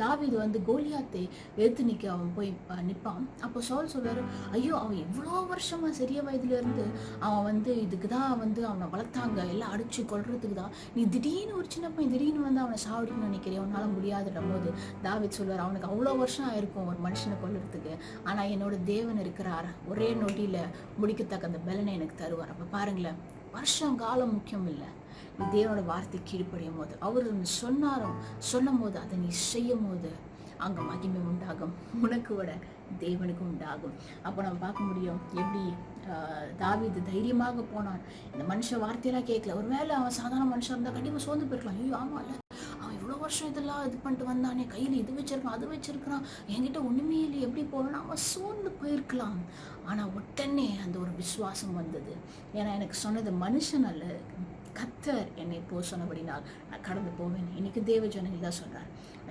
A: தாவீது வந்து கோலியாத்தை எதிர்த்து நிற்க அவன் போய் நிற்பான். அப்போ சவுல் சொல்வார், ஐயோ அவன் எவ்வளோ வருஷமாக சிறிய வயதுலேருந்து அவன் வந்து இதுக்கு தான் வந்து அவனை வளர்த்தாங்க, எல்லாம் அடித்து கொள்றதுக்கு தான், நீ திடீர்னு ஒரு சின்ன பையன் திடீர்னு வந்து அவனை சாவடிக்கணும்னு நினைக்கிறேன், அவனால் முடியாதுன்ற போது தாவீது சொல்வார், அவனுக்கு அவ்வளோ வருஷம் ஆயிருக்கும் ஒரு மனுஷனை கொல்லுறதுக்கு, ஆனால் என்னோட தேவன் இருக்கிறார், ஒரே நொடியில் முடிக்கத்தக்க அந்த பலனை எனக்கு தருவார். அப்போ பாருங்களேன், வருஷம் காலம் முக்கியம் இல்லை, நீ தேவனோட வார்த்தை கீழ்ப்படியும் போது, அவர் சொல்லும் போது அதை நீ செய்யும் போது அங்கே மகிமை உண்டாகும், உனக்கு விட தேவனுக்கு உண்டாகும். அப்போ நம்ம பார்க்க முடியும் எப்படி தாவீது தைரியமாக போனான். இந்த மனுஷன் வார்த்தையெல்லாம் கேட்கல. ஒருவேளை அவன் சாதாரண மனுஷன் இருந்தால் கண்டிப்பாக சோர்ந்து போயிருக்கலாம். ஐயோ ஆமா இல்லை, அவன் இவ்வளோ வருஷம் இதெல்லாம் இது பண்ணிட்டு வந்தானே, கையில் இது வச்சிருக்கான் அது வச்சிருக்கிறான், என்கிட்ட ஒன்றுமே இல்லை, எப்படி போகணும்னா அவன் சோர்ந்து போயிருக்கலாம். ஆனால் உடனே அந்த ஒரு விசுவாசம் வந்தது. ஏன்னா எனக்கு சொன்னது மனுஷன் அல்ல, கத்தர் என்னை போ சொன்னபடினால் நான் கடந்து போவேன். இன்னைக்கு தேவ ஜனங்கள் தான் சொல்றார்,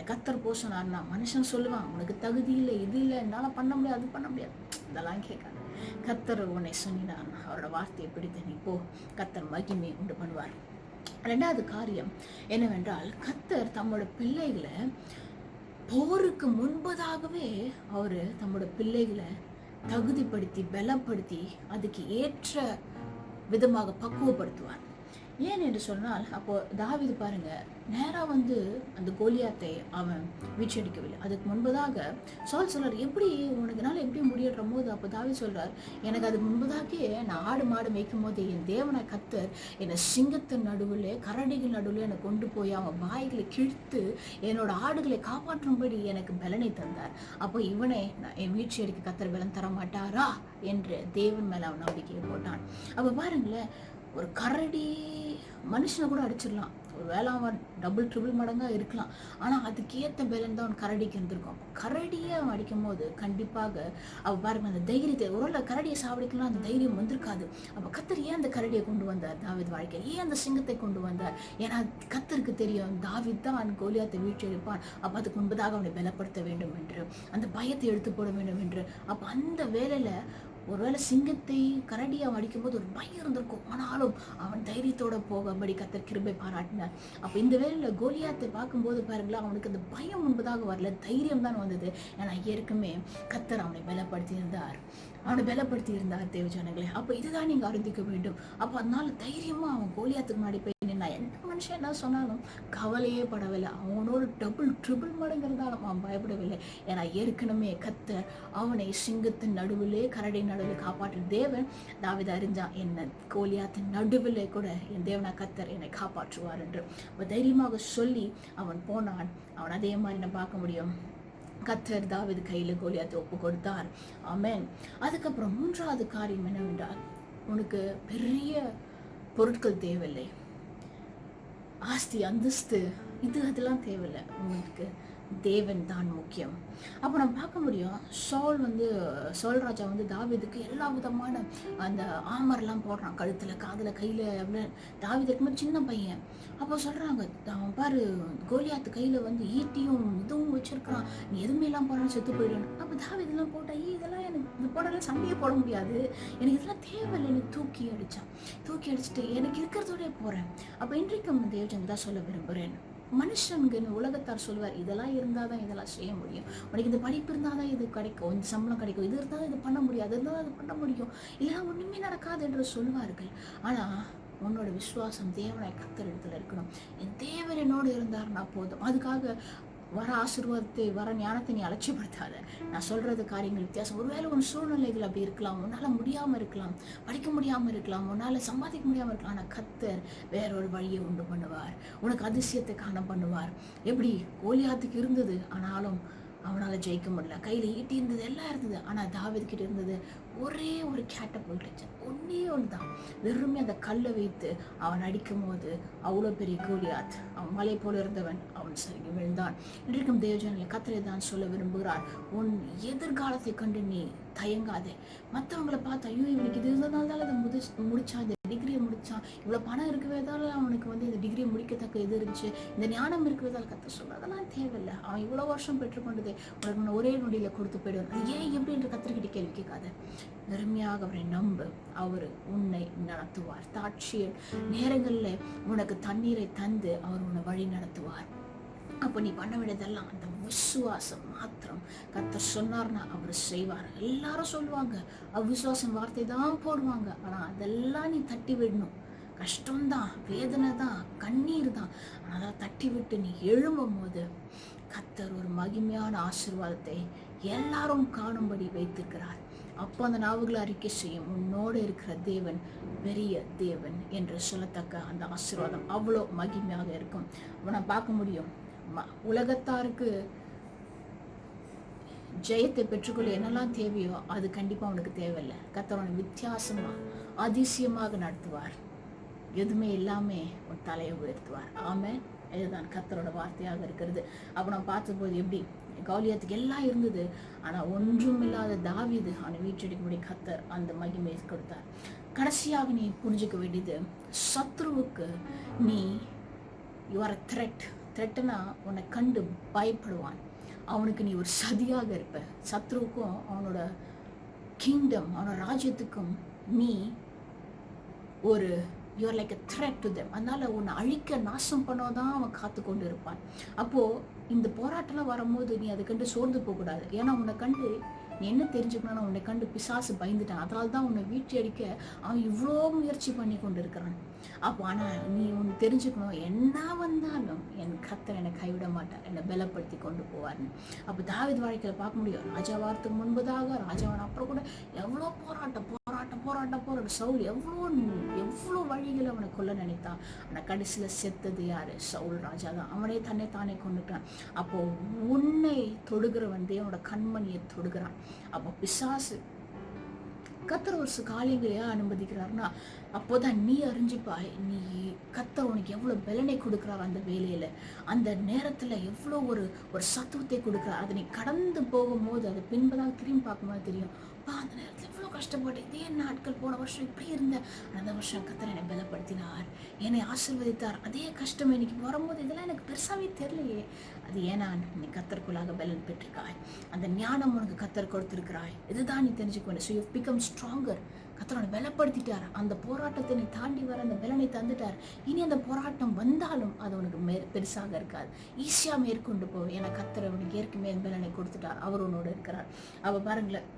A: கத்தர் போ சொன்னார்னா மனுஷன் சொல்லுவான், உனக்கு தகுதி இல்லை, இது இல்லை, என்னால் பண்ண முடியாது, அது பண்ண முடியாது, இதெல்லாம் கேட்காது. கத்தர் உன்னை சொன்னார், அவரோட வார்த்தையை பிடித்து நீ போ, கத்தர் மகிமை உண்டு பண்ணுவார். ரெண்டாவது காரியம் என்னவென்றால், கத்தர் தம்மோட பிள்ளைகளை போருக்கு முன்பதாகவே அவரு தம்மோட பிள்ளைகளை தகுதிப்படுத்தி பலப்படுத்தி அதுக்கு ஏற்ற விதமாக பக்குவப்படுத்துவார். ஏன் என்று சொன்னால், அப்போ தாவீது பாருங்க, நேராக வந்து அந்த கோலியாத்தை அவன் வீச்சடிக்கவில்லை. அதுக்கு முன்பதாக சவுல் சொல்றார், எப்படி உனக்குனால எப்படி முடியற போது, அப்போ தாவீது சொல்றார், எனக்கு அதுக்கு முன்பதாகவே நான் ஆடு மாடு மேய்க்கும் போது என் தேவனை கத்தர் என்னை சிங்கத்தின் நடுவில் கரடிகள் நடுவில் என்னை கொண்டு போய் அவன் வாய்களை கிழித்து என்னோட ஆடுகளை காப்பாற்றும்படி எனக்கு பலனை தந்தார். அப்போ இவனை என் வீழ்ச்சி அடிக்க கத்தர் பலன் தர மாட்டாரா என்று தேவன் மேல அவன் நம்பிக்கையை போட்டான். அப்போ பாருங்களேன், ஒரு கரடி மனுஷனை கூட அடிச்சிடலாம், ஒரு வேளை அவன் டபுள் ட்ரிபிள் மடங்காக இருக்கலாம், ஆனால் அதுக்கேற்ற பலன் தான் அவன் கரடிக்கு இருந்திருக்கும். கரடியை அவன் அடிக்கும் போது கண்டிப்பாக அவள் பாருங்க அந்த தைரியத்தை, ஒரு கரடியை சாவடிக்கலாம் அந்த தைரியம் வந்திருக்காது. அப்போ கத்தர் ஏன் அந்த கரடியை கொண்டு வந்தார் தாவீது வாழ்க்கையில், ஏன் அந்த சிங்கத்தை கொண்டு வந்தார்? ஏன்னா கத்தருக்கு தெரியும் தாவீது தான் கோலியாத்தை வீழ்ச்சி எடுப்பான், அப்போ அதுக்கு முன்பதாக அவனை பலப்படுத்த வேண்டும் என்று, அந்த பயத்தை எடுத்து போட வேண்டும் என்று. அப்போ அந்த வேலையில் ஒருவேளை சிங்கத்தை கரடியை அவன் அடிக்கும்போது ஒரு பயம் இருந்திருக்கும், ஆனாலும் அவன் தைரியத்தோட போகபடி கத்தர் கிருபை பாராட்டினார். அப்போ இந்த வேலையில் கோலியாத்தை பார்க்கும்போது பாருங்களா, அவனுக்கு அந்த பயம் முன்பதாக வரல, தைரியம் தான் வந்தது. ஏன்னா ஏற்கனவே கத்தர் அவனை பலப்படுத்தி இருந்தார் தேவஜனங்களே. அப்போ இதுதான் நீங்கள் அறிந்திக்க வேண்டும். அப்போ அதனால தைரியமாக அவன் கோலியாத்துக்கு முன்னாடி போய் நின்னா, எந்த மனுஷன் என்ன சொன்னாலும் கவலையே படவில்லை, அவனோட டபுள் ட்ரிபிள் மடங்கிறதாலும் அவன் பயப்படவில்லை. ஏன்னா ஏற்கனவே கத்தர் அவனை சிங்கத்தின் நடுவிலே கரடி நடுவில் காப்பாற்று தேவன். தாவீது அறிஞ்சான், என்ன கோலியாத்தின் நடுவிலே கூட என் தேவனா கத்தர் என்னை காப்பாற்றுவார் என்று. தைரியமாக சொல்லி அவன் போனான். அவன் அதே மாதிரி நான் பார்க்க முடியும், கத்தர் தாவீது கையில் கோலியாத்தை ஒப்பு கொடுத்தார். ஆமென். அதுக்கப்புறம் மூன்றாவது காரியம் என்னவென்றால், உனக்கு பெரிய பொருட்கள் தேவையில்லை, ஆஸ்தி அந்தஸ்து அதெல்லாம் தேவையில்லை, உங்களுக்கு தேவன் தான் முக்கியம். அப்போ நம்ம பார்க்க முடியும், சவுல் ராஜா வந்து தாவீதுக்கு எல்லா விதமான அந்த ஆமர்லாம் போடுறான், கழுத்தில் காதில் கையில். தாவீதுக்கு மாதிரி சின்ன பையன். அப்போ சொல்கிறாங்க, அவன் பாரு கோலியாத்து கையில் வந்து ஈட்டியும் இதுவும் வச்சிருக்கிறான், நீ எதுவுமே எல்லாம் போறான்னு செத்து போயிடணும். அப்போ தாவீதெல்லாம் போட்டா, இதெல்லாம் எனக்கு இது போடலாம், சண்டையே போட முடியாது, எனக்கு இதெல்லாம் தேவையில்லை, எனக்கு தூக்கி அடிச்சுட்டு எனக்கு இருக்கிறதோடய போகிறேன். அப்போ இன்றைக்கும் தேவஜன் தான் சொல்ல விரும்புகிறேன், மனுஷனுக்குன்னு உலகத்தார் சொல்லுவார், இதெல்லாம் இருந்தால் தான் இதெல்லாம் செய்ய முடியும், உனக்கு இந்த படிப்பு இருந்தால் தான் இது கிடைக்கும், இந்த சம்பளம் கிடைக்கும், இது இருந்தால் தான் இது பண்ண முடியும், அது இருந்தால் தான் இது பண்ண முடியும், இல்லைன்னா ஒன்றுமே நடக்காது என்று சொல்லுவார்கள். ஆனால் உன்னோட விசுவாசம் தேவனாய் கர்த்தர் இடத்துல இருக்கணும். என் தேவன் என்னோடு இருந்தார்னா போதும். அதுக்காக வர ஆசீர்வாதத்தை, வர ஞானத்தை நீ அலட்சியப்படுத்தாத. நான் சொல்றது காரியங்கள் வித்தியாசம். ஒருவேளை உன் சூழ்நிலைகள் அப்படி இருக்கலாம், உன்னால் முடியாமல் இருக்கலாம், படிக்க முடியாமல் இருக்கலாம், உன்னால் சம்பாதிக்க முடியாமல் இருக்கலாம். ஆனால் கர்த்தர் வேறொரு வழியை உண்டு பண்ணுவார், உனக்கு அதிசயத்தை காண பண்ணுவார். எப்படி கோலியாத்துக்கு இருந்தது, ஆனாலும் அவனால் ஜெயிக்க முடியல, கையில் ஈட்டி இருந்தது, எல்லாம் இருந்தது. ஆனால் தாவீதுகிட்ட இருந்தது ஒரே ஒரு கேட்டபுல்ட், ஒன்னே ஒன்று தான், வெறுமே அந்த கல்லை வைத்து அவன் அடிக்கும் போது அவ்வளோ பெரிய கோலியாத், அவன் மலை போல இருந்தவன், அவன் சரிங்க விழுந்தான். இன்றைக்கும் தேவஜனில் கர்த்தரை தான் சொல்ல விரும்புகிறார், உன் எதிர்காலத்தை கண்டு நீ தயங்காதே. மற்றவங்களை பார்த்து, ஐயோ இவனுக்கு இது இருந்ததுனால தான் அதை முடிச்சாது, டிகிரியை முடித்தான், இவ்வளோ பணம் இருக்கவேதால அவனுக்கு வந்து இந்த டிகிரியை முடிக்கத்தக்க இது இருந்துச்சு, இந்த ஞானம் இருக்கவேதால் கத்த சொல்ல அதெல்லாம் தேவையில்லை. அவன் இவ்வளோ வருஷம் பெற்றுக்கொண்டதே உனக்கு ஒரே நொடியில் கொடுத்து போயிடுவான். அது ஏன் எப்படின்ற கத்திரிக்கிட்ட கேள்வி கேட்காத. வெறுமையாக அவரை நம்பு, அவர் உன்னை நடத்துவார். தாட்சியல் நேரங்களில் உனக்கு தண்ணீரை தந்து அவர் உன்னை வழி நடத்துவார். அப்போ நீ பண்ண வேண்டியதெல்லாம் அந்த விசுவாசம் மாத்திரம். கர்த்தர் சொன்னார்னா அவர் செய்வார். எல்லாரும் சொல்லுவாங்க அவிசுவாசம் வார்த்தை தான் போடுவாங்க, ஆனால் அதெல்லாம் நீ தட்டி விடணும். கஷ்டம்தான், வேதனை தான், கண்ணீர் தான், ஆனால் அதை தட்டி விட்டு நீ எழும்பும் போது கர்த்தர் ஒரு மகிமையான ஆசீர்வாதத்தை எல்லாரும் காணும்படி வைத்திருக்கிறார். அப்போ அந்த நாவுகளை அறிக்கை செய்யும், உன்னோடு இருக்கிற தேவன் பெரிய தேவன் என்று சொல்லத்தக்க அந்த ஆசீர்வாதம் அவ்வளோ மகிமையாக இருக்கும். அவனை பார்க்க முடியும். உலகத்தாருக்கு ஜெயத்தை பெற்றுக்கொள்ள என்னெல்லாம் தேவையோ அது கண்டிப்பாக அவனுக்கு தேவையில்லை. கர்த்தர் வித்தியாசமா அதிசயமாக நடத்துவார். எதுவுமே எல்லாமே உன் தலையை உயர்த்துவார். ஆமென். இதுதான் கர்த்தரோட வார்த்தையாக இருக்கிறது. அப்போ நான் பார்த்தபோது எப்படி கோலியாத்துக்கு எல்லாம் இருந்தது, ஆனால் ஒன்றும் இல்லாத தாவீது அவனை வீட்டடிக்கும்படி கர்த்தர் அந்த மகிமையை கொடுத்தார். கடைசியாக நீ புரிஞ்சுக்க வேண்டியது, சத்ருவுக்கு நீ யூ ஆர் அ த்ரெட். த்ரெட்டுனா உன்னை கண்டு பயப்படுவான். அவனுக்கு நீ ஒரு சதியாக இருப்ப. சத்ருவுக்கும் அவனோட கிங்டம், அவனோட ராஜ்யத்துக்கும் நீ ஒரு you're like a threat to them. அதனால உன்னை அழிக்க நாசம் பண்ணதான் அவன் காத்து கொண்டு இருப்பான். அப்போது இந்த போராட்டம்லாம் வரும்போது நீ அதை கண்டு சோர்ந்து போகக்கூடாது. ஏன்னா உன்னை கண்டு நீ என்ன தெரிஞ்சுக்கணும்னா, உன்னை கண்டு பிசாசு பயந்துட்டான். அதனால தான் உன்னை வீழ்ச்சி அடிக்க அவன் இவ்வளோ முயற்சி பண்ணி கொண்டு இருக்கிறான். அப்போ ஆனால் நீ ஒன்று தெரிஞ்சுக்கணும், என்ன வந்தாலும் என் கர்த்தர் என்னை கைவிட மாட்டார், என்னை பலப்படுத்தி கொண்டு போவார்னு. அப்போ தாவீது வாழ்க்கையில் பார்க்க முடியும். ராஜாவாரத்துக்கு முன்பதாக ராஜாவான அப்புறம் கூட எவ்வளோ போராட்டம் சவுல் எவ்வளோ வழிகளை அவனை கொல்ல நினைத்தான். ஆனால் கடைசியில் செத்தது யாரு? சவுல் ராஜா தான். அவனே தன்னை தானே கொண்டுட்டான். அப்போ உன்னை தொடுகிறவன் தேவனோட கண்மணியை தொடுகிறான். அப்போ பிசாசு கர்த்தர் ஒரு காரியங்களையா அனுமதிக்கிறாருன்னா அப்போதான் நீ அறிஞ்சுப்பாய், நீ கர்த்தர் உனக்கு எவ்வளோ பலனை கொடுக்குறாரு, அந்த வேலையில அந்த நேரத்துல எவ்வளோ ஒரு சத்துவத்தை கொடுக்குறாரு. அதை நீ கடந்து போகும்போது அதை பின்பதான் திரும்பி பார்க்கும்போது தெரியும், அந்த நேரத்தில் இவ்வளோ கஷ்டப்பட்டு இதே நாட்கள் போன வருஷம் இப்படி இருந்தேன், அந்த வருஷம் கர்த்தர் என்னை பலப்படுத்தினார், என்னை ஆசீர்வதித்தார். அதே கஷ்டம் இன்னைக்கு வரும்போது இதெல்லாம் எனக்கு பெருசாவே தெரியலையே. அது ஏன்னா நீ கர்த்தருக்குள்ளாக பலன் பெற்றிருக்காய், அந்த ஞானம் உனக்கு கர்த்தர் கொடுத்திருக்கிறாய். இதுதான் நீ தெரிஞ்சுக்க வேண்டும். So you become stronger. கர்த்தரோட பலப்படுத்திட்டார். அந்த போராட்டத்தை நீ தாண்டி வர அந்த பலனை தந்துட்டார். இனி அந்த போராட்டம் வந்தாலும் அது உனக்கு பெருசாக இருக்காது, ஈஸியாக மேற்கொண்டு போய். ஏன்னா கர்த்தர் உனக்கு ஏற்கனவே பலனை கொடுத்துட்டார், அவர் உன்னோடு இருக்கிறார். அவ பாருங்களேன்,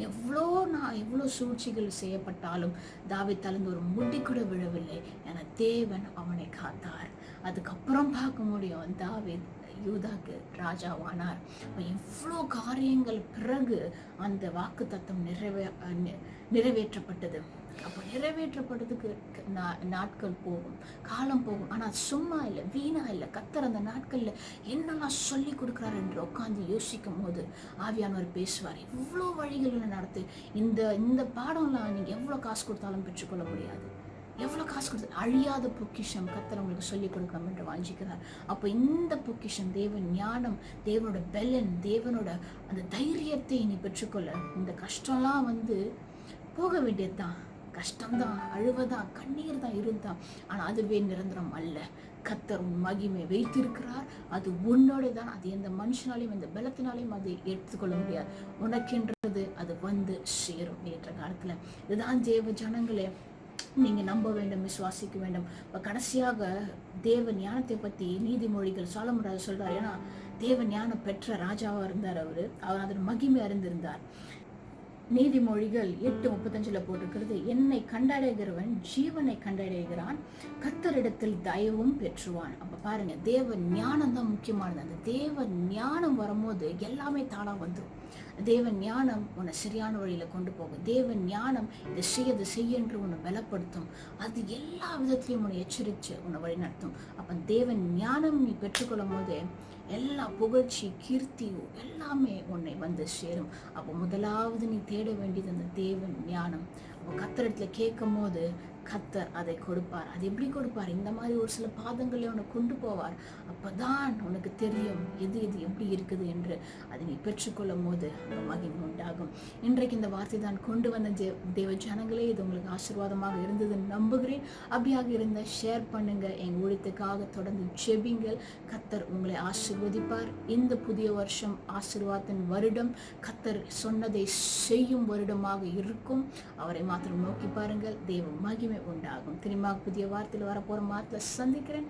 A: எவ்வளோ சூழ்ச்சிகள் செய்யப்பட்டாலும் தாவீது தளர்ந்து ஒரு முடி கூட விழவில்லை. என தேவன் அவனை காத்தார். அதுக்கப்புறம் பார்க்க முடியும், தாவீது யூதாக்கு ராஜாவானார். இவ்வளோ காரியங்கள் பிறகு அந்த வாக்கு தத்தம் நிறைவேற்றப்பட்டது. அப்போ நிறைவேற்றப்பட்டதுக்கு நாட்கள் போகும், காலம் போகும். ஆனால் சும்மா இல்லை, வீணா இல்லை. கர்த்தர் அந்த நாட்களில் என்னெல்லாம் சொல்லி கொடுக்குறாரு என்று உட்காந்து யோசிக்கும் போது ஆவியானவர் பேசுவார். இவ்வளோ வழிகளில் நடத்து. இந்த பாடம்லாம் நீங்கள் எவ்வளோ காசு கொடுத்தாலும் பெற்றுக்கொள்ள முடியாது. எவ்வளோ காசு கொடுத்து அழியாத பொக்கிஷம் கர்த்தர் உங்களுக்கு சொல்லிக் கொடுக்கணும் என்று வாஞ்சிக்கிறார். அப்போ இந்த பொக்கிஷம் தேவன் ஞானம், தேவனோட பலன், தேவனோட அந்த தைரியத்தை நீ பெற்றுக்கொள்ள இந்த கஷ்டம்லாம் போக வேண்டியதுதான். கஷ்டம்தான், அழுவதான், கண்ணீர் தான் இருந்தான். ஆனால் அதுவே நிரந்தரம் அல்ல. கர்த்தர் உன் மகிமை வைத்திருக்கிறார். அது உன்னோட தான். அது எந்த மனுஷனாலையும் எந்த பலத்தினாலையும் அதை எடுத்துக்கொள்ள முடியாது. உனக்கென்றது அது சேரும் ஏற்ற காலத்தில். இதுதான் தேவ ஜனங்களே, நீங்கள் நம்ப வேண்டும், விசுவாசிக்க வேண்டும். இப்போ கடைசியாக தேவ ஞானத்தை பற்றி நீதிமொழிகள் சாலமோன் சொல்கிறார். ஏன்னா தேவ ஞானம் பெற்ற ராஜாவாக இருந்தார். அவர் அதன் மகிமை அறிந்திருந்தார். நீதிமொழிகள் 8:35 போட்டிருக்கிறது, என்னை கண்டடைகிறவன் ஜீவனை கண்டடைகிறான், கர்த்தரிடத்தில் தயவும் பெற்றுவான். அப்ப பாருங்க, தேவ ஞானம் தான் முக்கியமானது. அந்த தேவ ஞானம் வரும்போது எல்லாமே தானா வந்துடும். தேவ ஞானம் உன்னை சரியான வழியில கொண்டு போகும். தேவ ஞானம் இதை செய்ய என்று உன்னை பலப்படுத்தும். அது எல்லா விதத்திலையும் உன்னை எச்சரித்து உன்னை வழி நடத்தும். அப்ப தேவ ஞானம் நீ பெற்றுக்கொள்ளும் போது எல்லா புகழ்ச்சி, கீர்த்தி எல்லாமே உன்னை சேரும். அப்போ முதலாவது நீ தேட வேண்டியது அந்த தேவன் ஞானம். அப்போ கர்த்தரிடத்துல கேட்கும் போது கர்த்தர் அதை கொடுப்பார். அது எப்படி கொடுப்பார்? இந்த மாதிரி ஒரு சில பாதங்களை உனக்கு கொண்டு போவார். அப்பதான் உனக்கு தெரியும் எது எது எப்படி இருக்குது என்று. அதை நீ பெற்றுக்கொள்ளும் போது அந்த மகிமை உண்டாகும். இன்றைக்கு இந்த வார்த்தை தான் கொண்டு வந்த தேவ ஜனங்களே, இது உங்களுக்கு ஆசீர்வாதமாக இருந்ததுன்னு நம்புகிறேன். அப்படியாக இருந்த ஷேர் பண்ணுங்க. எங்கள் ஊழியத்துக்காக தொடர்ந்து ஜெபிங்கள். கர்த்தர் உங்களை ஆசீர்வதிப்பார். இந்த புதிய வருஷம் ஆசீர்வாதத்தின் வருடம், கர்த்தர் சொன்னதை செய்யும் வருடமாக இருக்கும். அவரை மாத்திரம் நோக்கி பாருங்கள், தேவ மகிமை உண்டாகும். திரும்ப புதிய வார்த்தையில் வரப்போற மாத்திர சந்திக்கிறேன்.